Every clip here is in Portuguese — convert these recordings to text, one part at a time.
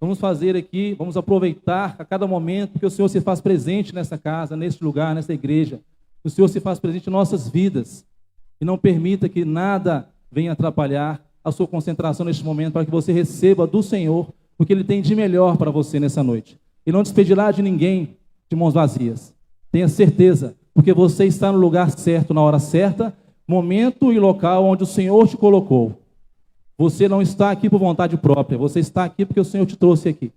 Vamos fazer aqui, vamos aproveitar a cada momento que o Senhor se faz presente nessa casa, neste lugar, nessa igreja. O Senhor se faz presente em nossas vidas. E não permita que nada venha atrapalhar a sua concentração neste momento, para que você receba do Senhor o que Ele tem de melhor para você nessa noite. E não despedirá de ninguém de mãos vazias. Tenha certeza, porque você está no lugar certo, na hora certa, momento e local onde o Senhor te colocou. Você não está aqui por vontade própria, você está aqui porque o Senhor te trouxe aqui.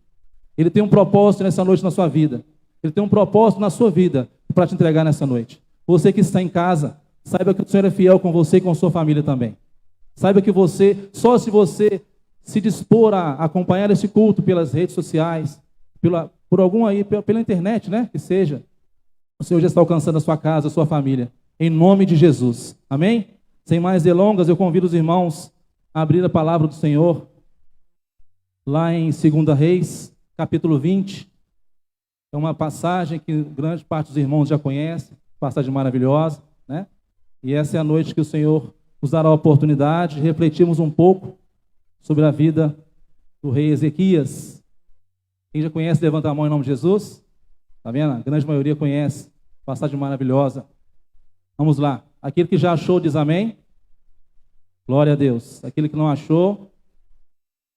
Ele tem um propósito nessa noite na sua vida. Ele tem um propósito na sua vida para te entregar nessa noite. Você que está em casa, saiba que o Senhor é fiel com você e com sua família também. Saiba que você, só se você se dispor a acompanhar esse culto pelas redes sociais, pela internet, né? Que seja, o Senhor já está alcançando a sua casa, a sua família. Em nome de Jesus. Amém? Sem mais delongas, eu convido os irmãos a abrir a palavra do Senhor lá em 2 Reis, capítulo 20. É uma passagem que grande parte dos irmãos já conhece, passagem maravilhosa, né? E essa é a noite que o Senhor nos dará a oportunidade de refletirmos um pouco sobre a vida do rei Ezequias. Quem já conhece, levanta a mão em nome de Jesus. Está vendo? A grande maioria conhece. Passagem maravilhosa. Vamos lá. Aquele que já achou diz amém. Glória a Deus. Aquele que não achou,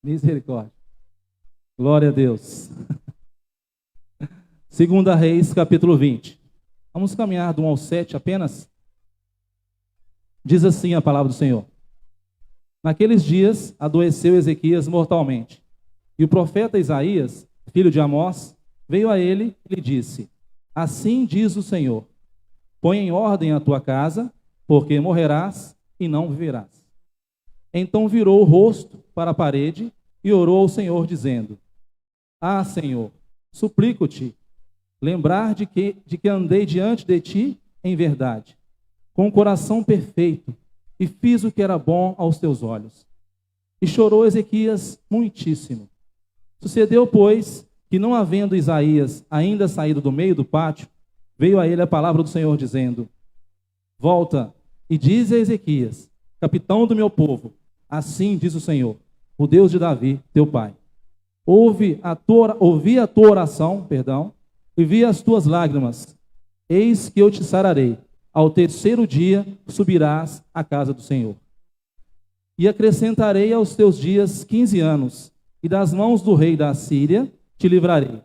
misericórdia. Glória a Deus. 2 Reis, capítulo 20. Vamos caminhar do 1 ao 7 apenas. Diz assim a palavra do Senhor. Naqueles dias adoeceu Ezequias mortalmente. E o profeta Isaías, filho de Amós, veio a ele e lhe disse: Assim diz o Senhor: Põe em ordem a tua casa, porque morrerás e não viverás. Então virou o rosto para a parede e orou ao Senhor, dizendo: Ah, Senhor, suplico-te, lembrar de que andei diante de ti em verdade, com o coração perfeito, e fiz o que era bom aos teus olhos. E chorou Ezequias muitíssimo. Sucedeu, pois, que não havendo Isaías ainda saído do meio do pátio, veio a ele a palavra do Senhor, dizendo: Volta e dize a Ezequias, capitão do meu povo, assim diz o Senhor, o Deus de Davi, teu pai. Ouvi a tua oração, e vi as tuas lágrimas. Eis que eu te sararei. Ao terceiro dia subirás à casa do Senhor. E acrescentarei aos teus dias 15 anos, e das mãos do rei da Assíria te livrarei,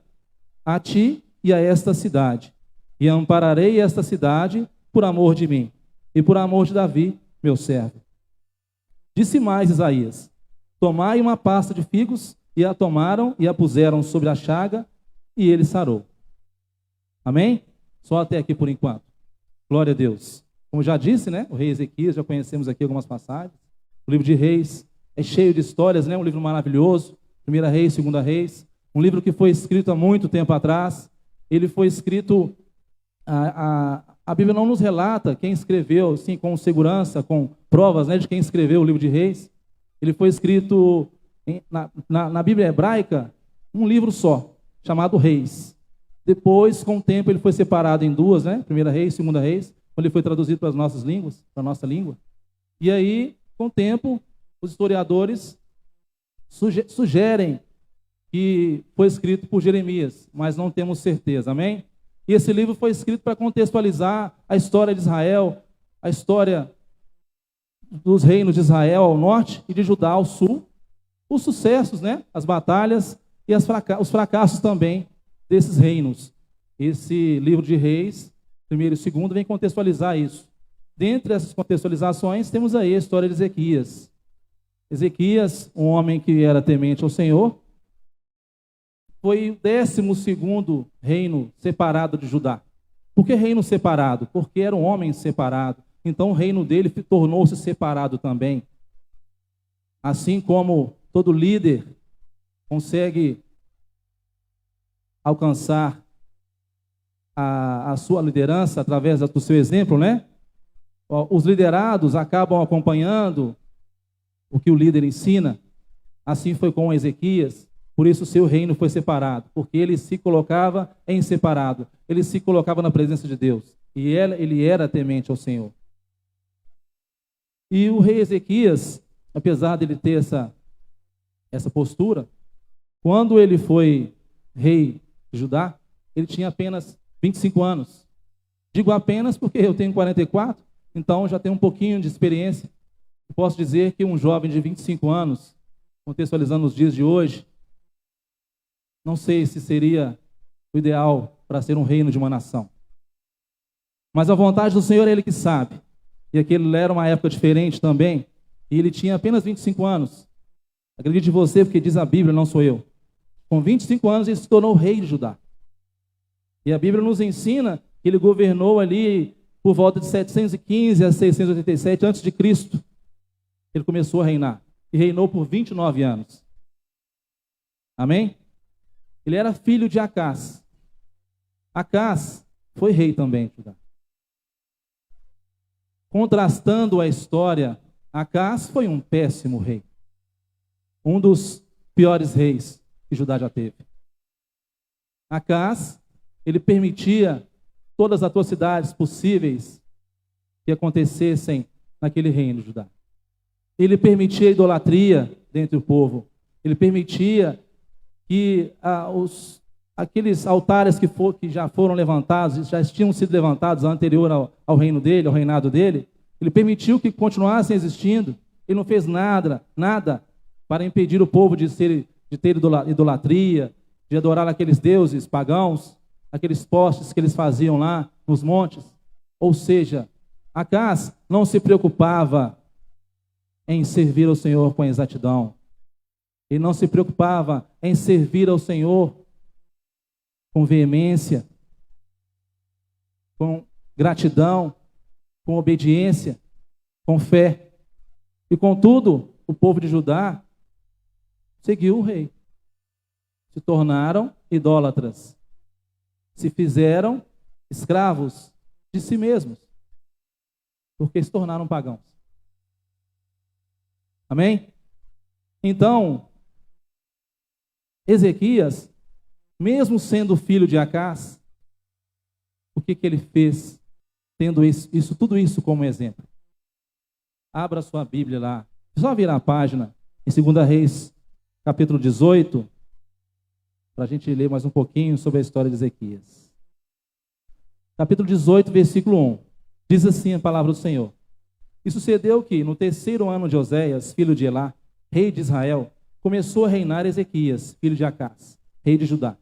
a ti e a esta cidade. E ampararei esta cidade por amor de mim, e por amor de Davi, meu servo. Disse mais Isaías: Tomai uma pasta de figos, e a tomaram e a puseram sobre a chaga, e ele sarou. Amém? Só até aqui por enquanto. Glória a Deus. Como já disse, né? O rei Ezequias, já conhecemos aqui algumas passagens. O livro de Reis é cheio de histórias, né? Um livro maravilhoso. 1 Reis, 2 Reis. Um livro que foi escrito há muito tempo atrás. Ele foi escrito... A Bíblia não nos relata quem escreveu, assim, com segurança, com provas, né, de quem escreveu o livro de Reis. Ele foi escrito na Bíblia hebraica, um livro só, chamado Reis. Depois, com o tempo, ele foi separado em duas, né? 1 Reis, 2 Reis, quando ele foi traduzido para as nossas línguas, para a nossa língua. E aí, com o tempo, os historiadores sugerem que foi escrito por Jeremias, mas não temos certeza, amém? E esse livro foi escrito para contextualizar a história de Israel, a história dos reinos de Israel ao norte e de Judá ao sul, os sucessos, né? As batalhas e os fracassos também desses reinos. Esse livro de Reis, 1º e 2º, vem contextualizar isso. Dentre essas contextualizações, temos aí a história de Ezequias. Ezequias, um homem que era temente ao Senhor, foi o 12º reino separado de Judá. Por que reino separado? Porque era um homem separado. Então o reino dele tornou-se separado também. Assim como todo líder consegue alcançar a sua liderança através do seu exemplo, né? Os liderados acabam acompanhando o que o líder ensina. Assim foi com Ezequias. Por isso o seu reino foi separado, porque ele se colocava em separado. Ele se colocava na presença de Deus. E ele era temente ao Senhor. E o rei Ezequias, apesar de ele ter essa postura, Quando ele foi rei de Judá, ele tinha apenas 25 anos. Digo apenas porque eu tenho 44, então já tenho um pouquinho de experiência. Eu posso dizer que um jovem de 25 anos, contextualizando os dias de hoje, não sei se seria o ideal para ser um reino de uma nação. Mas a vontade do Senhor é Ele que sabe. E aquele era uma época diferente também, e ele tinha apenas 25 anos. Acredite você, porque diz a Bíblia, não sou eu. Com 25 anos ele se tornou rei de Judá. E a Bíblia nos ensina que ele governou ali por volta de 715 a 687 antes de Cristo. Ele começou a reinar. E reinou por 29 anos. Amém? Ele era filho de Acás. Acás foi rei também de Judá. Contrastando a história, Acás foi um péssimo rei. Um dos piores reis que Judá já teve. Acás, ele permitia todas as atrocidades possíveis que acontecessem naquele reino de Judá. Ele permitia a idolatria dentro do povo. Ele permitia que aqueles altares que já foram levantados, já tinham sido levantados anterior ao reino dele, ao reinado dele, ele permitiu que continuassem existindo. Ele não fez nada para impedir o povo de ter idolatria, de adorar aqueles deuses pagãos, aqueles postes que eles faziam lá nos montes. Ou seja, Acás não se preocupava em servir ao Senhor com exatidão. Ele não se preocupava em servir ao Senhor com veemência, com gratidão, com obediência, com fé. E contudo, o povo de Judá seguiu o rei. Se tornaram idólatras. Se fizeram escravos de si mesmos. Porque se tornaram pagãos. Amém? Então, Ezequias, mesmo sendo filho de Acás, o que ele fez, tendo tudo isso como exemplo? Abra sua Bíblia lá. Só virar a página em 2 Reis, capítulo 18, para a gente ler mais um pouquinho sobre a história de Ezequias. Capítulo 18, versículo 1. Diz assim a palavra do Senhor. E sucedeu que, no 3º ano de Oséias, filho de Elá, rei de Israel, começou a reinar Ezequias, filho de Acás, rei de Judá.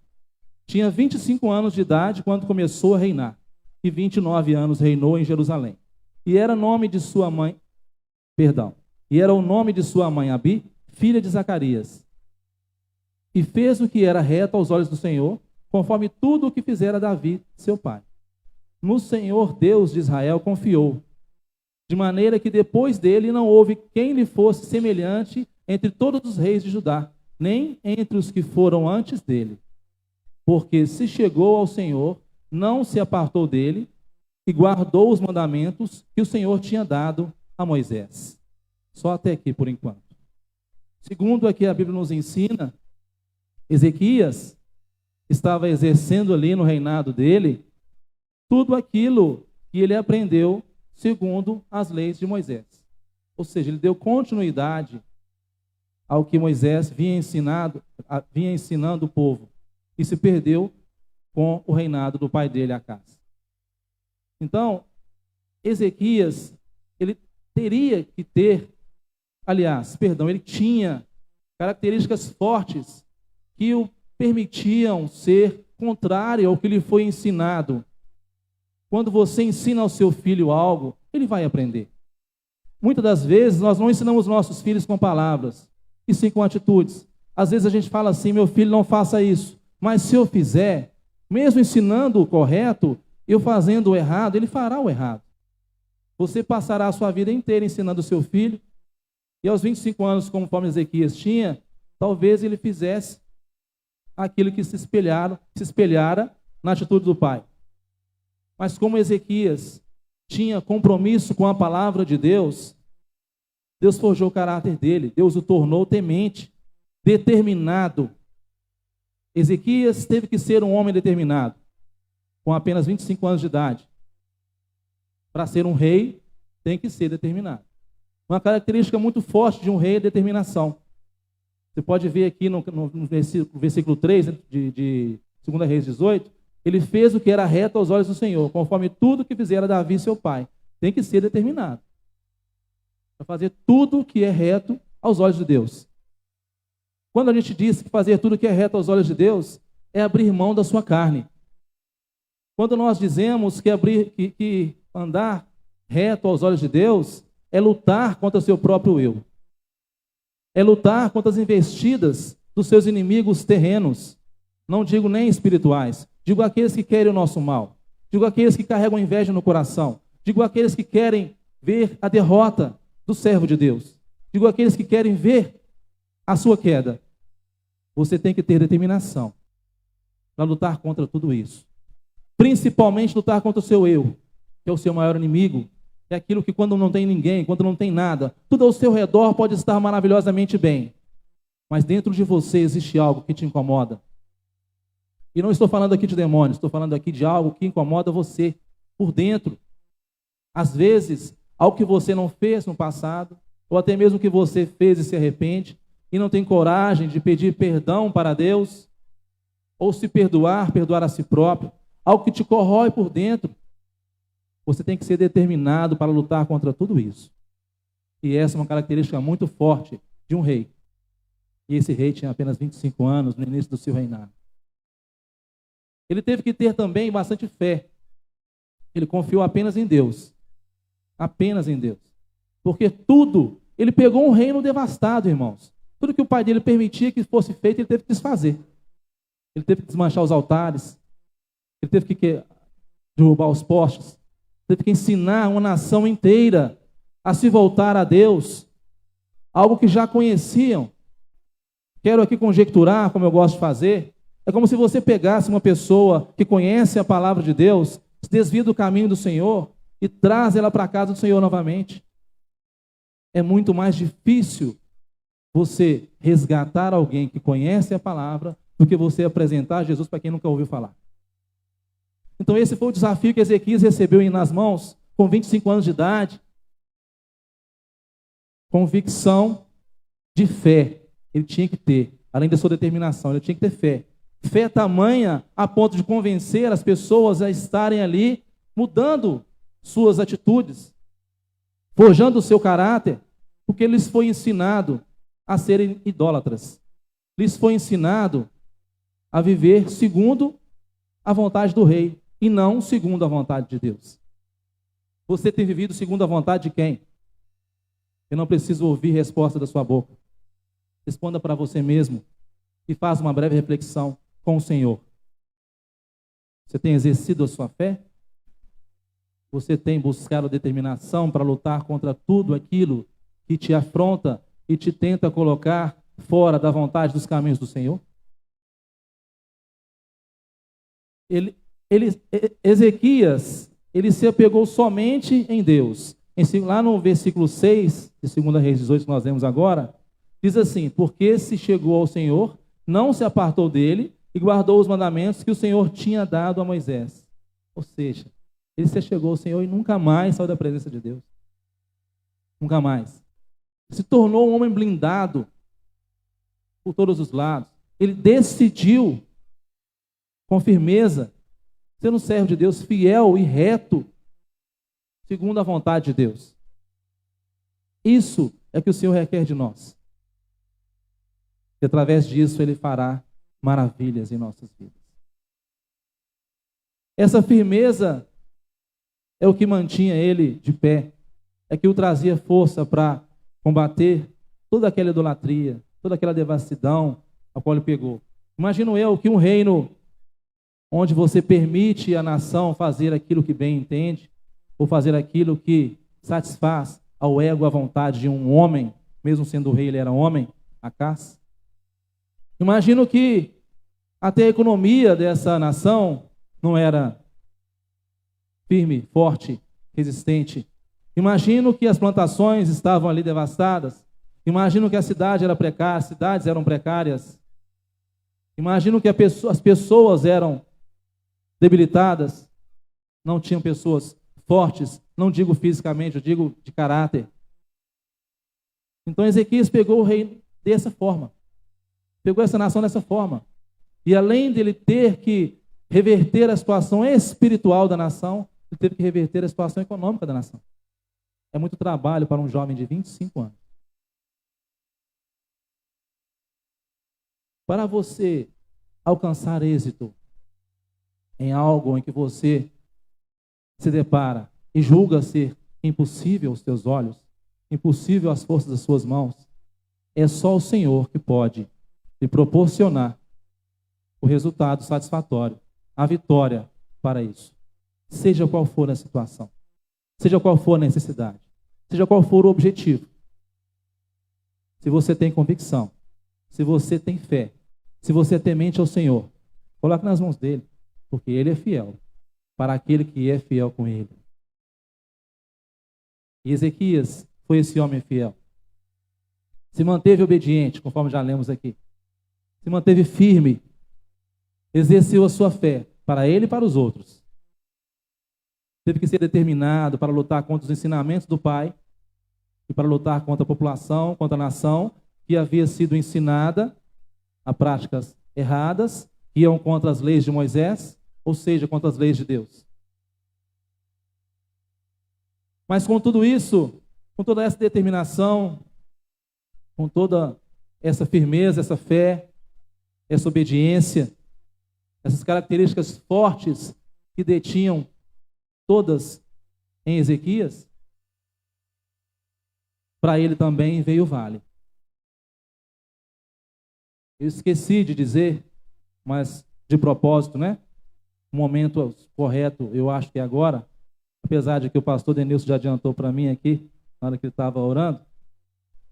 Tinha 25 anos de idade quando começou a reinar, e 29 anos reinou em Jerusalém. E era o nome de sua mãe Abi, filha de Zacarias. E fez o que era reto aos olhos do Senhor, conforme tudo o que fizera Davi, seu pai. No Senhor Deus de Israel confiou, de maneira que depois dele não houve quem lhe fosse semelhante entre todos os reis de Judá, nem entre os que foram antes dele. Porque se chegou ao Senhor, não se apartou dele, e guardou os mandamentos que o Senhor tinha dado a Moisés. Só até aqui por enquanto. Segundo aqui a Bíblia nos ensina, Ezequias estava exercendo ali no reinado dele tudo aquilo que ele aprendeu segundo as leis de Moisés. Ou seja, ele deu continuidade ao que Moisés vinha ensinando o povo. E se perdeu com o reinado do pai dele, Acás. Então, Ezequias, ele teria que ter, ele tinha características fortes que o permitiam ser contrário ao que lhe foi ensinado. Quando você ensina ao seu filho algo, ele vai aprender. Muitas das vezes, nós não ensinamos nossos filhos com palavras, e sim com atitudes. Às vezes a gente fala assim, meu filho, não faça isso. Mas se eu fizer, mesmo ensinando o correto, eu fazendo o errado, ele fará o errado. Você passará a sua vida inteira ensinando o seu filho, e aos 25 anos, conforme Ezequias tinha, talvez ele fizesse aquilo que se espelhara na atitude do pai. Mas como Ezequias tinha compromisso com a palavra de Deus, Deus forjou o caráter dele, Deus o tornou temente, determinado. Ezequias teve que ser um homem determinado, com apenas 25 anos de idade. Para ser um rei, tem que ser determinado. Uma característica muito forte de um rei é determinação. Você pode ver aqui no versículo 3 de 2 Reis 18, ele fez o que era reto aos olhos do Senhor, conforme tudo que fizera Davi, seu pai. Tem que ser determinado para fazer tudo o que é reto aos olhos de Deus. Quando a gente diz que fazer tudo o que é reto aos olhos de Deus, é abrir mão da sua carne. Quando nós dizemos que andar reto aos olhos de Deus, é lutar contra o seu próprio eu. É lutar contra as investidas dos seus inimigos terrenos. Não digo nem espirituais. Digo aqueles que querem o nosso mal. Digo aqueles que carregam inveja no coração. Digo aqueles que querem ver a derrota do servo de Deus. Digo aqueles que querem ver a sua queda. Você tem que ter determinação para lutar contra tudo isso. Principalmente lutar contra o seu eu, que é o seu maior inimigo. É aquilo que quando não tem ninguém, quando não tem nada, tudo ao seu redor pode estar maravilhosamente bem. Mas dentro de você existe algo que te incomoda. E não estou falando aqui de demônios, estou falando aqui de algo que incomoda você por dentro. Às vezes, algo que você não fez no passado, ou até mesmo que você fez e se arrepende, e não tem coragem de pedir perdão para Deus, ou se perdoar a si próprio, algo que te corrói por dentro. Você tem que ser determinado para lutar contra tudo isso. E essa é uma característica muito forte de um rei. E esse rei tinha apenas 25 anos no início do seu reinado. Ele teve que ter também bastante fé. Ele confiou apenas em Deus. Apenas em Deus. Porque tudo, ele pegou um reino devastado, irmãos. Tudo que o pai dele permitia que fosse feito, ele teve que desfazer. Ele teve que desmanchar os altares. Ele teve que derrubar os postes. Teve que ensinar uma nação inteira a se voltar a Deus. Algo que já conheciam. Quero aqui conjecturar, como eu gosto de fazer. É como se você pegasse uma pessoa que conhece a palavra de Deus, se desvia do caminho do Senhor e traz ela para a casa do Senhor novamente. É muito mais difícil você resgatar alguém que conhece a palavra do que você apresentar Jesus para quem nunca ouviu falar. Então esse foi o desafio que Ezequias recebeu nas mãos com 25 anos de idade. Convicção de fé ele tinha que ter, além da sua determinação, ele tinha que ter fé. Fé tamanha a ponto de convencer as pessoas a estarem ali mudando suas atitudes, forjando o seu caráter, porque lhes foi ensinado a serem idólatras. Lhes foi ensinado a viver segundo a vontade do rei e não segundo a vontade de Deus. Você tem vivido segundo a vontade de quem? Eu não preciso ouvir resposta da sua boca. Responda para você mesmo e faça uma breve reflexão com o Senhor. Você tem exercido a sua fé? Você tem buscado determinação para lutar contra tudo aquilo que te afronta e te tenta colocar fora da vontade dos caminhos do Senhor? Ezequias, ele se apegou somente em Deus. Lá no versículo 6 de 2 Reis 18, que nós lemos agora, diz assim: porque se chegou ao Senhor, não se apartou dele e guardou os mandamentos que o Senhor tinha dado a Moisés. Ou seja, ele se chegou ao Senhor e nunca mais saiu da presença de Deus. Nunca mais. Se tornou um homem blindado por todos os lados. Ele decidiu com firmeza ser um servo de Deus, fiel e reto, segundo a vontade de Deus. Isso é que o Senhor requer de nós. E através disso Ele fará maravilhas em nossas vidas. Essa firmeza é o que mantinha ele de pé, é que o trazia força para combater toda aquela idolatria, toda aquela devassidão a qual ele pegou. Imagino eu que um reino onde você permite a nação fazer aquilo que bem entende, ou fazer aquilo que satisfaz ao ego, à vontade de um homem, mesmo sendo o rei, ele era homem, Acás. Imagino que até a economia dessa nação não era firme, forte, resistente. Imagino que as plantações estavam ali devastadas. Imagino que a cidade era precária, as cidades eram precárias. Imagino que as pessoas eram debilitadas. Não tinham pessoas fortes, não digo fisicamente, eu digo de caráter. Então Ezequias pegou o rei dessa forma. Pegou essa nação dessa forma. E além dele ter que reverter a situação espiritual da nação, ele teve que reverter a situação econômica da nação. É muito trabalho para um jovem de 25 anos. Para você alcançar êxito em algo em que você se depara e julga ser impossível aos teus olhos, impossível às forças das suas mãos, é só o Senhor que pode lhe proporcionar o resultado satisfatório, a vitória para isso. Seja qual for a situação, seja qual for a necessidade, seja qual for o objetivo. Se você tem convicção, se você tem fé, se você é temente ao Senhor, coloque nas mãos dele, porque ele é fiel para aquele que é fiel com ele. E Ezequias foi esse homem fiel. Se manteve obediente, conforme já lemos aqui. Se manteve firme, exerceu a sua fé para ele e para os outros. Teve que ser determinado para lutar contra os ensinamentos do pai e para lutar contra a população, contra a nação que havia sido ensinada a práticas erradas, que iam contra as leis de Moisés, ou seja, contra as leis de Deus. Mas com tudo isso, com toda essa determinação, com toda essa firmeza, essa fé, essa obediência, essas características fortes que detinham todas em Ezequias, para ele também veio o vale. Eu esqueci de dizer, mas de propósito, né? O momento correto, eu acho que é agora, apesar de que o pastor Denilson já adiantou para mim aqui, na hora que ele estava orando,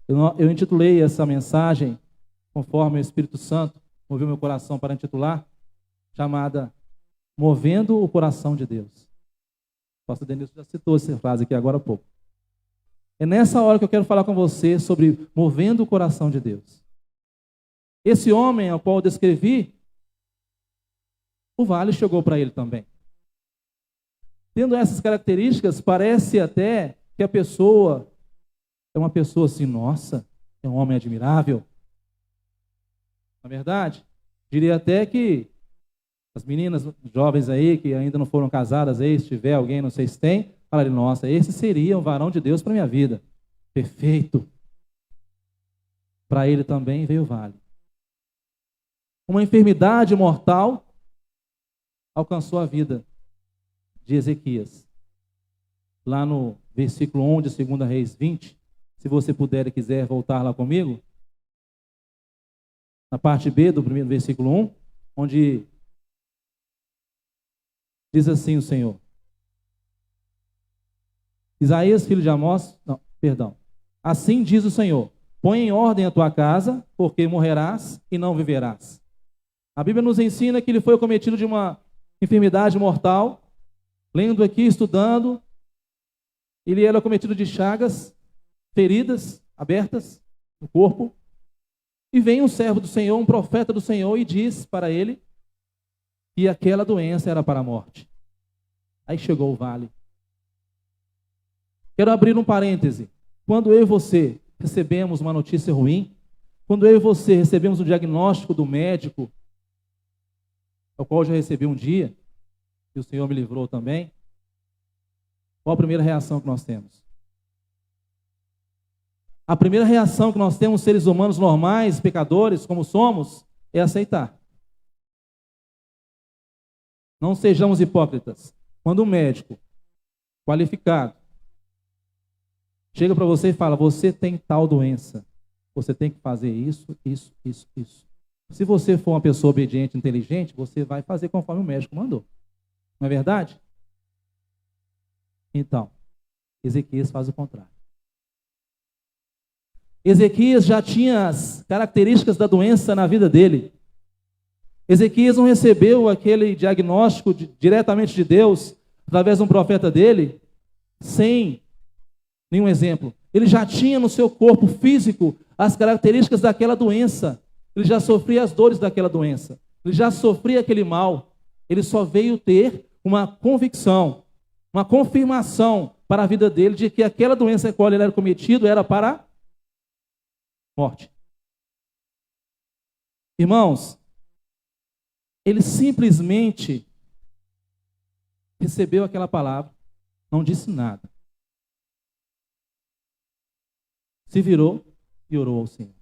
eu intitulei essa mensagem, conforme o Espírito Santo moveu meu coração para intitular, chamada Movendo o Coração de Deus. O pastor Denilson já citou essa frase aqui agora há pouco. É nessa hora que eu quero falar com você sobre movendo o coração de Deus. Esse homem ao qual eu descrevi, o vale chegou para ele também. Tendo essas características, parece até que a pessoa é uma pessoa assim, nossa, é um homem admirável. Na verdade, diria até que as meninas jovens aí, que ainda não foram casadas aí, se tiver alguém, não sei se tem, falarem, nossa, esse seria um varão de Deus para minha vida. Perfeito. Para ele também veio o vale. Uma enfermidade mortal alcançou a vida de Ezequias. Lá no versículo 1 de 2 Reis 20, se você puder e quiser voltar lá comigo, na parte B do primeiro versículo 1, onde diz assim o Senhor. Isaías, filho de Amós, assim diz o Senhor, põe em ordem a tua casa, porque morrerás e não viverás. A Bíblia nos ensina que ele foi acometido de uma enfermidade mortal. Lendo aqui, estudando, ele era acometido de chagas, feridas abertas no corpo. E vem um servo do Senhor, um profeta do Senhor, e diz para ele que aquela doença era para a morte. Aí chegou o vale. Quero abrir um parêntese. Quando eu e você recebemos uma notícia ruim, quando eu e você recebemos o diagnóstico do médico, ao qual eu já recebi um dia, e o Senhor me livrou também, qual a primeira reação que nós temos? A primeira reação que nós temos, seres humanos normais, pecadores, como somos, é aceitar. Não sejamos hipócritas. Quando um médico qualificado chega para você e fala, você tem tal doença, você tem que fazer isso, isso, isso, isso. Se você for uma pessoa obediente, inteligente, você vai fazer conforme o médico mandou. Não é verdade? Então, Ezequias faz o contrário. Ezequias já tinha as características da doença na vida dele. Ezequias não recebeu aquele diagnóstico diretamente de Deus, através de um profeta dele, sem nenhum exemplo. Ele já tinha no seu corpo físico as características daquela doença. Ele já sofria as dores daquela doença. Ele já sofria aquele mal. Ele só veio ter uma convicção, uma confirmação para a vida dele de que aquela doença a qual ele era cometido era para a morte. Irmãos, ele simplesmente recebeu aquela palavra, não disse nada. Se virou e orou ao Senhor.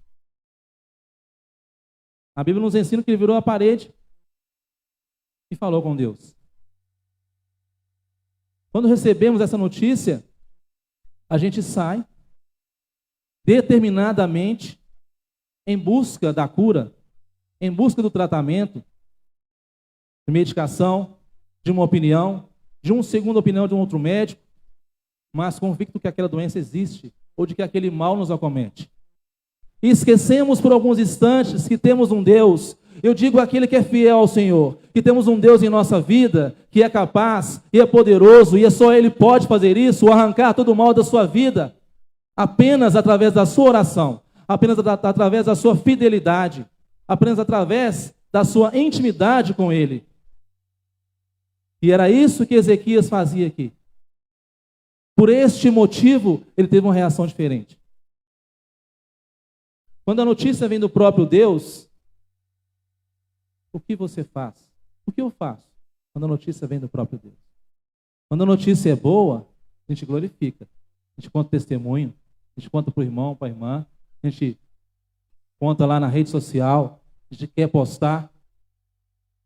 A Bíblia nos ensina que ele virou a parede e falou com Deus. Quando recebemos essa notícia, a gente sai determinadamente em busca da cura, em busca do tratamento, de medicação, de uma opinião, de uma segunda opinião de um outro médico, mas convicto que aquela doença existe ou de que aquele mal nos acomete. E esquecemos por alguns instantes que temos um Deus, eu digo aquele que é fiel ao Senhor, que temos um Deus em nossa vida, que é capaz e é poderoso, e só Ele pode fazer isso, arrancar todo o mal da sua vida, apenas através da sua oração, apenas através da sua fidelidade, apenas através da sua intimidade com Ele. E era isso que Ezequias fazia aqui. Por este motivo, ele teve uma reação diferente. Quando a notícia vem do próprio Deus, o que você faz? O que eu faço quando a notícia vem do próprio Deus? Quando a notícia é boa, a gente glorifica. A gente conta testemunho, a gente conta para o irmão, para a irmã, a gente conta lá na rede social, a gente quer postar.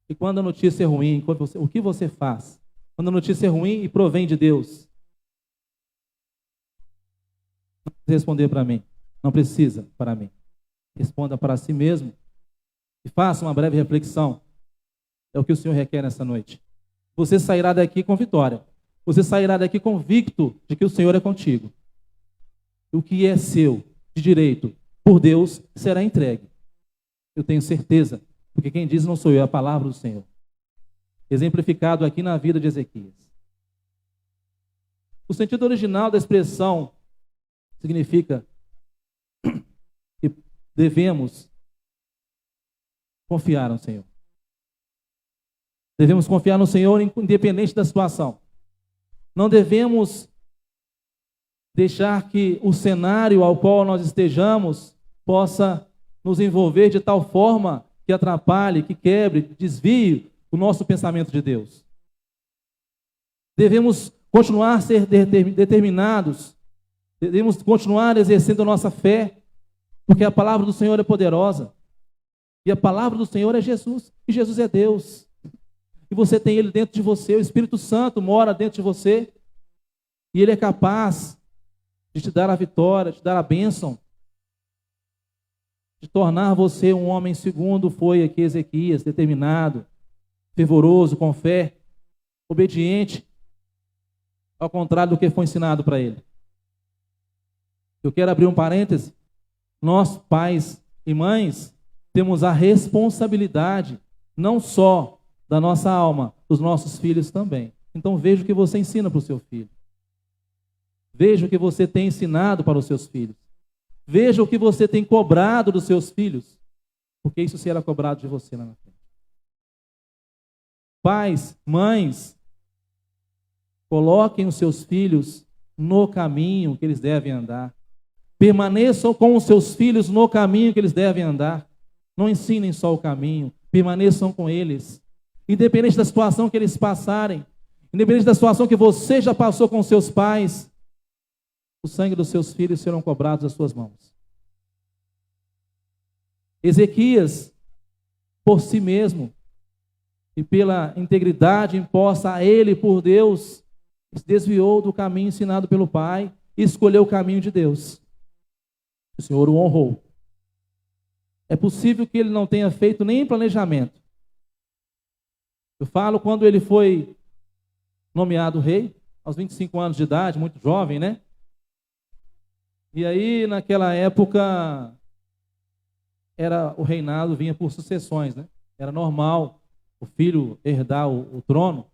E quando a notícia é ruim, o que você faz? Quando a notícia é ruim e provém de Deus? Não precisa responder para mim. Não precisa para mim. Responda para si mesmo e faça uma breve reflexão. É o que o Senhor requer nessa noite. Você sairá daqui com vitória. Você sairá daqui convicto de que o Senhor é contigo. O que é seu de direito por Deus será entregue. Eu tenho certeza. Porque quem diz não sou eu, é a palavra do Senhor. Exemplificado aqui na vida de Ezequias. O sentido original da expressão significa que devemos confiar no Senhor. Devemos confiar no Senhor independente da situação. Não devemos deixar que o cenário ao qual nós estejamos possa nos envolver de tal forma que atrapalhe, que quebre, desvie o nosso pensamento de Deus. Devemos continuar a ser determinados, devemos continuar exercendo a nossa fé, porque a palavra do Senhor é poderosa. E a palavra do Senhor é Jesus, e Jesus é Deus. E você tem Ele dentro de você, o Espírito Santo mora dentro de você, e Ele é capaz de te dar a vitória, de te dar a bênção, de tornar você um homem segundo foi aqui Ezequias, determinado, fervoroso, com fé, obediente, ao contrário do que foi ensinado para ele. Eu quero abrir um parêntese. Nós, pais e mães, temos a responsabilidade, não só da nossa alma, dos nossos filhos também. Então veja o que você ensina para o seu filho. Veja o que você tem ensinado para os seus filhos. Veja o que você tem cobrado dos seus filhos, porque isso será cobrado de você lá na frente. Pais, mães, coloquem os seus filhos no caminho que eles devem andar. Permaneçam com os seus filhos no caminho que eles devem andar. Não ensinem só o caminho, permaneçam com eles. Independente da situação que eles passarem, independente da situação que você já passou com seus pais, o sangue dos seus filhos serão cobrados das suas mãos. Ezequias, por si mesmo, e pela integridade imposta a ele por Deus, se desviou do caminho ensinado pelo pai e escolheu o caminho de Deus. O Senhor o honrou. É possível que ele não tenha feito nem planejamento. Eu falo quando ele foi nomeado rei, aos 25 anos de idade, muito jovem, né? E aí, naquela época, o reinado vinha por sucessões, né? Era normal o filho herdar o trono.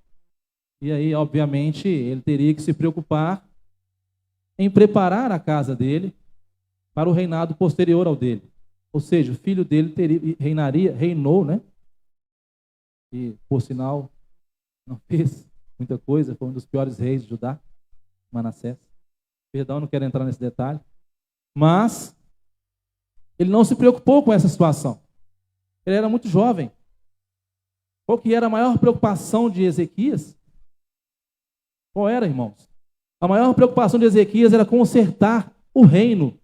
E aí, obviamente, ele teria que se preocupar em preparar a casa dele para o reinado posterior ao dele. Ou seja, o filho dele reinou, né? E, por sinal, não fez muita coisa, foi um dos piores reis de Judá, Manassés. Perdão, não quero entrar nesse detalhe. Mas ele não se preocupou com essa situação. Ele era muito jovem. Qual que era a maior preocupação de Ezequias? Qual era, irmãos? A maior preocupação de Ezequias era consertar o reino,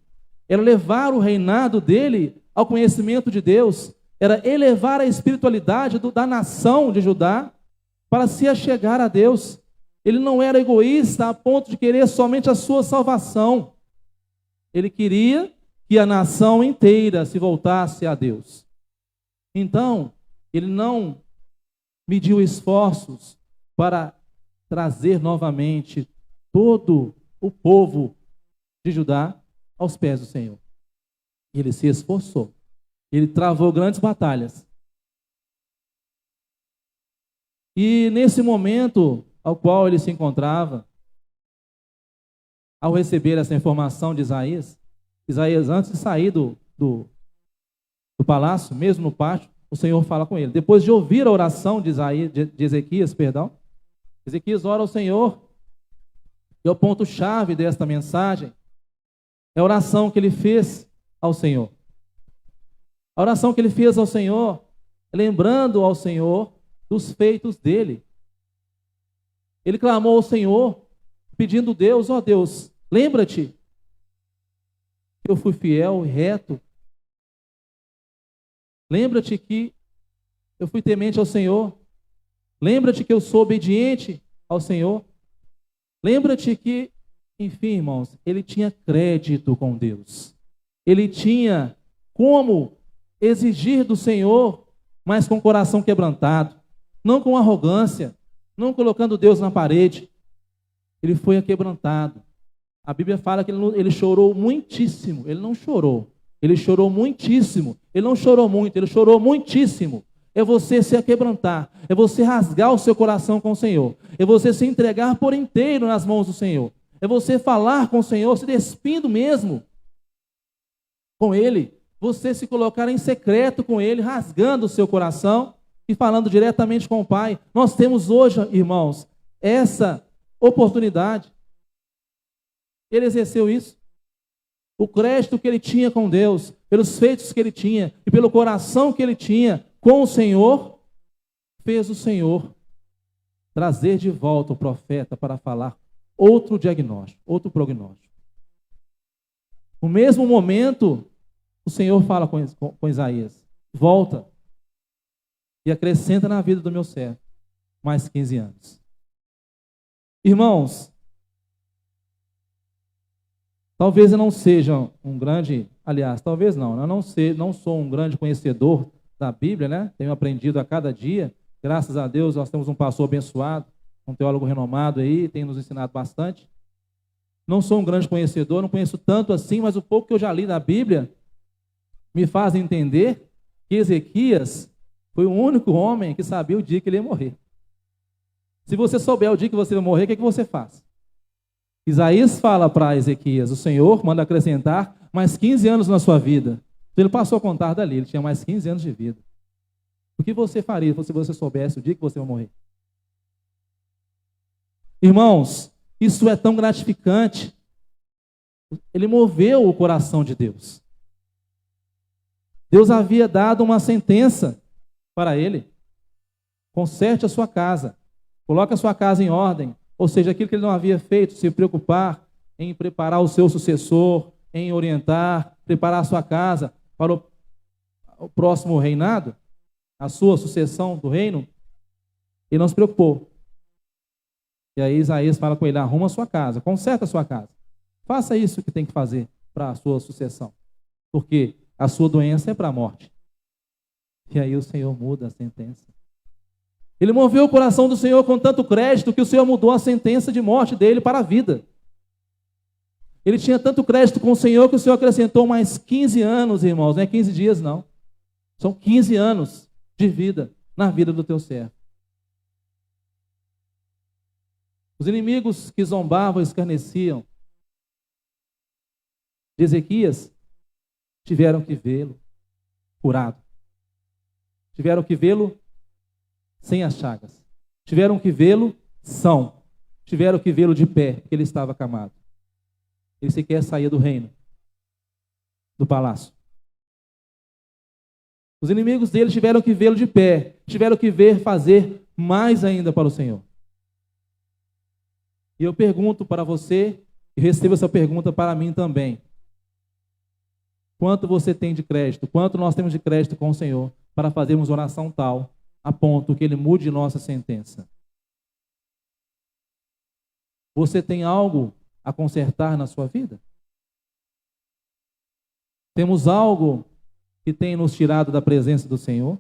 era levar o reinado dele ao conhecimento de Deus, era elevar a espiritualidade da nação de Judá para se achegar a Deus. Ele não era egoísta a ponto de querer somente a sua salvação. Ele queria que a nação inteira se voltasse a Deus. Então, ele não mediu esforços para trazer novamente todo o povo de Judá aos pés do Senhor. Ele se esforçou. Ele travou grandes batalhas. E nesse momento ao qual ele se encontrava, ao receber essa informação de Isaías, antes de sair do palácio, mesmo no pátio, o Senhor fala com ele. Depois de ouvir a oração de Ezequias, Ezequias ora ao Senhor. E o ponto-chave desta mensagem é a oração que ele fez ao Senhor. A oração que ele fez ao Senhor, lembrando ao Senhor dos feitos dele. Ele clamou ao Senhor, pedindo a Deus, ó Deus, lembra-te que eu fui fiel e reto. Lembra-te que eu fui temente ao Senhor. Lembra-te que eu sou obediente ao Senhor. Lembra-te que, enfim, irmãos, ele tinha crédito com Deus. Ele tinha como exigir do Senhor, mas com o coração quebrantado, não com arrogância, não colocando Deus na parede. Ele foi aquebrantado. A Bíblia fala que ele chorou muitíssimo. Ele não chorou. Ele chorou muitíssimo. Ele não chorou muito, ele chorou muitíssimo. É você se aquebrantar, é você rasgar o seu coração com o Senhor, é você se entregar por inteiro nas mãos do Senhor, é você falar com o Senhor, se despindo mesmo com Ele, você se colocar em secreto com Ele, rasgando o seu coração e falando diretamente com o Pai. Nós temos hoje, irmãos, essa oportunidade. Ele exerceu isso. O crédito que ele tinha com Deus, pelos feitos que ele tinha e pelo coração que ele tinha com o Senhor, fez o Senhor trazer de volta o profeta para falar outro diagnóstico, outro prognóstico. No mesmo momento, o Senhor fala com Isaías, volta e acrescenta na vida do meu servo mais 15 anos. Irmãos, talvez eu não seja um grande, aliás, talvez não, eu não sou um grande conhecedor da Bíblia, né? Tenho aprendido a cada dia, graças a Deus nós temos um pastor abençoado, um teólogo renomado aí, tem nos ensinado bastante. Não sou um grande conhecedor, não conheço tanto assim, mas o pouco que eu já li da Bíblia me faz entender que Ezequias foi o único homem que sabia o dia que ele ia morrer. Se você souber o dia que você vai morrer, o que você faz? Isaías fala para Ezequias, o Senhor manda acrescentar mais 15 anos na sua vida. Então ele passou a contar dali, ele tinha mais 15 anos de vida. O que você faria se você soubesse o dia que você vai morrer? Irmãos, isso é tão gratificante. Ele moveu o coração de Deus. Deus havia dado uma sentença para ele. Conserte a sua casa, coloque a sua casa em ordem. Ou seja, aquilo que ele não havia feito, se preocupar em preparar o seu sucessor, em orientar, preparar a sua casa para o próximo reinado, a sua sucessão do reino, ele não se preocupou. E aí Isaías fala com ele, arruma a sua casa, conserta a sua casa. Faça isso que tem que fazer para a sua sucessão. Porque a sua doença é para a morte. E aí o Senhor muda a sentença. Ele moveu o coração do Senhor com tanto crédito que o Senhor mudou a sentença de morte dele para a vida. Ele tinha tanto crédito com o Senhor que o Senhor acrescentou mais 15 anos, irmãos. Não é 15 dias, não. São 15 anos de vida na vida do teu servo. Os inimigos que zombavam e escarneciam de Ezequias tiveram que vê-lo curado. Tiveram que vê-lo sem as chagas. Tiveram que vê-lo são. Tiveram que vê-lo de pé, porque ele estava acamado. Ele sequer saía do reino, do palácio. Os inimigos dele tiveram que vê-lo de pé, tiveram que ver fazer mais ainda para o Senhor. E eu pergunto para você, e recebo essa pergunta para mim também. Quanto você tem de crédito? Quanto nós temos de crédito com o Senhor para fazermos oração tal, a ponto que Ele mude nossa sentença? Você tem algo a consertar na sua vida? Temos algo que tem nos tirado da presença do Senhor?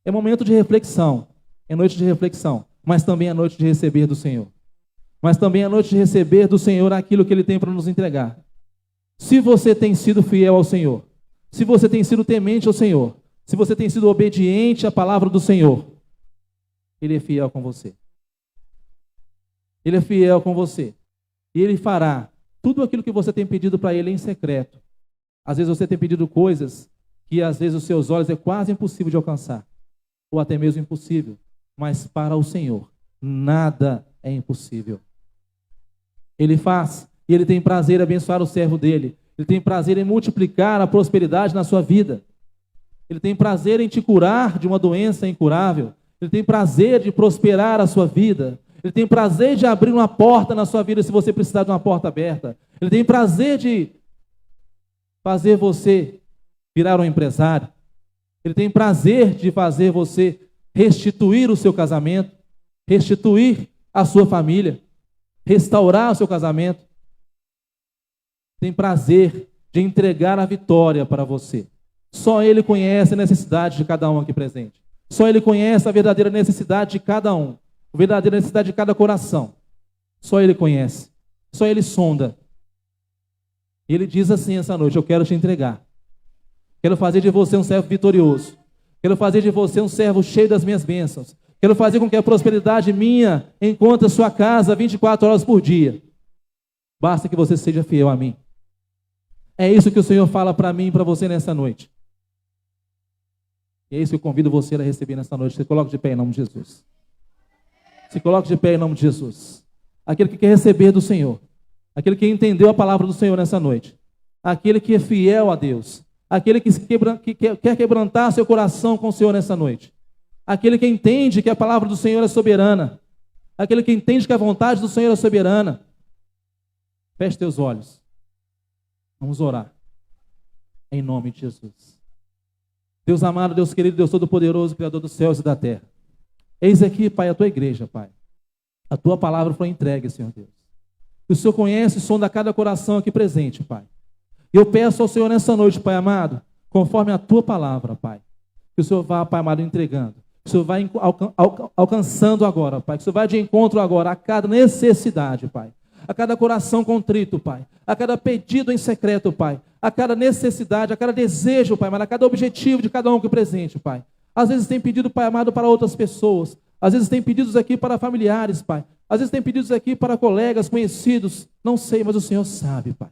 É momento de reflexão, é noite de reflexão, mas também é noite de receber do Senhor. Mas também é noite de receber do Senhor aquilo que Ele tem para nos entregar. Se você tem sido fiel ao Senhor, se você tem sido temente ao Senhor, se você tem sido obediente à palavra do Senhor, Ele é fiel com você. Ele é fiel com você. E Ele fará tudo aquilo que você tem pedido para Ele em secreto. Às vezes você tem pedido coisas que às vezes os seus olhos é quase impossível de alcançar, ou até mesmo impossível. Mas para o Senhor, nada é impossível. Ele faz, e Ele tem prazer em abençoar o servo dele. Ele tem prazer em multiplicar a prosperidade na sua vida. Ele tem prazer em te curar de uma doença incurável. Ele tem prazer de prosperar a sua vida. Ele tem prazer de abrir uma porta na sua vida se você precisar de uma porta aberta. Ele tem prazer de fazer você virar um empresário. Ele tem prazer de fazer você restituir o seu casamento, restituir a sua família, restaurar o seu casamento. Tem prazer de entregar a vitória para você. Só Ele conhece a necessidade de cada um aqui presente. Só Ele conhece a verdadeira necessidade de cada um, a verdadeira necessidade de cada coração. Só Ele conhece. Só Ele sonda. E Ele diz assim essa noite: eu quero te entregar. Quero fazer de você um servo vitorioso. Quero fazer de você um servo cheio das minhas bênçãos. Quero fazer com que a prosperidade minha encontre a sua casa 24 horas por dia. Basta que você seja fiel a mim. É isso que o Senhor fala para mim e para você nessa noite. E é isso que eu convido você a receber nessa noite. Se coloque de pé em nome de Jesus. Se coloque de pé em nome de Jesus. Aquele que quer receber do Senhor. Aquele que entendeu a palavra do Senhor nessa noite. Aquele que é fiel a Deus. Aquele que quer quebrantar seu coração com o Senhor nessa noite. Aquele que entende que a palavra do Senhor é soberana. Aquele que entende que a vontade do Senhor é soberana. Feche teus olhos. Vamos orar. Em nome de Jesus. Deus amado, Deus querido, Deus todo-poderoso, Criador dos céus e da terra. Eis aqui, Pai, a tua igreja, Pai. A tua palavra foi entregue, Senhor Deus. O Senhor conhece o som de cada coração aqui presente, Pai. E eu peço ao Senhor nessa noite, Pai amado, conforme a tua palavra, Pai, que o Senhor vá, Pai amado, entregando. Que o Senhor vai alcançando agora, Pai. Que o Senhor vai de encontro agora a cada necessidade, Pai. A cada coração contrito, Pai. A cada pedido em secreto, Pai. A cada necessidade, a cada desejo, Pai amado, a cada objetivo de cada um aqui presente, Pai. Às vezes tem pedido, Pai amado, para outras pessoas. Às vezes tem pedidos aqui para familiares, Pai. Às vezes tem pedidos aqui para colegas, conhecidos. Não sei, mas o Senhor sabe, Pai.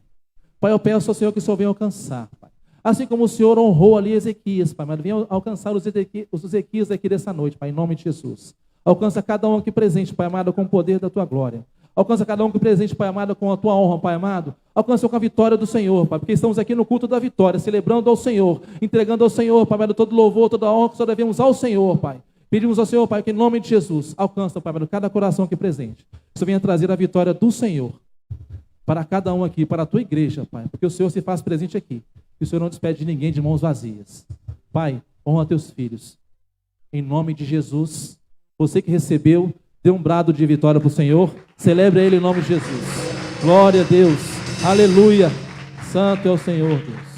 Pai, eu peço ao Senhor que o Senhor venha alcançar, Pai. Assim como o Senhor honrou ali Ezequias, Pai, mas venha alcançar os Ezequias aqui dessa noite, Pai, em nome de Jesus. Alcança cada um aqui presente, Pai amado, com o poder da tua glória. Alcança cada um aqui presente, Pai amado, com a tua honra, Pai amado. Alcança com a vitória do Senhor, Pai, porque estamos aqui no culto da vitória, celebrando ao Senhor, entregando ao Senhor, Pai amado, todo louvor, toda a honra que só devemos ao Senhor, Pai. Pedimos ao Senhor, Pai, que em nome de Jesus, alcança, Pai amado, cada coração aqui presente. Que isso venha trazer a vitória do Senhor para cada um aqui, para a tua igreja, Pai, porque o Senhor se faz presente aqui. E o Senhor não despede de ninguém de mãos vazias. Pai, honra teus filhos. Em nome de Jesus, você que recebeu, dê um brado de vitória para o Senhor. Celebre Ele em nome de Jesus. Glória a Deus. Aleluia. Santo é o Senhor, Deus.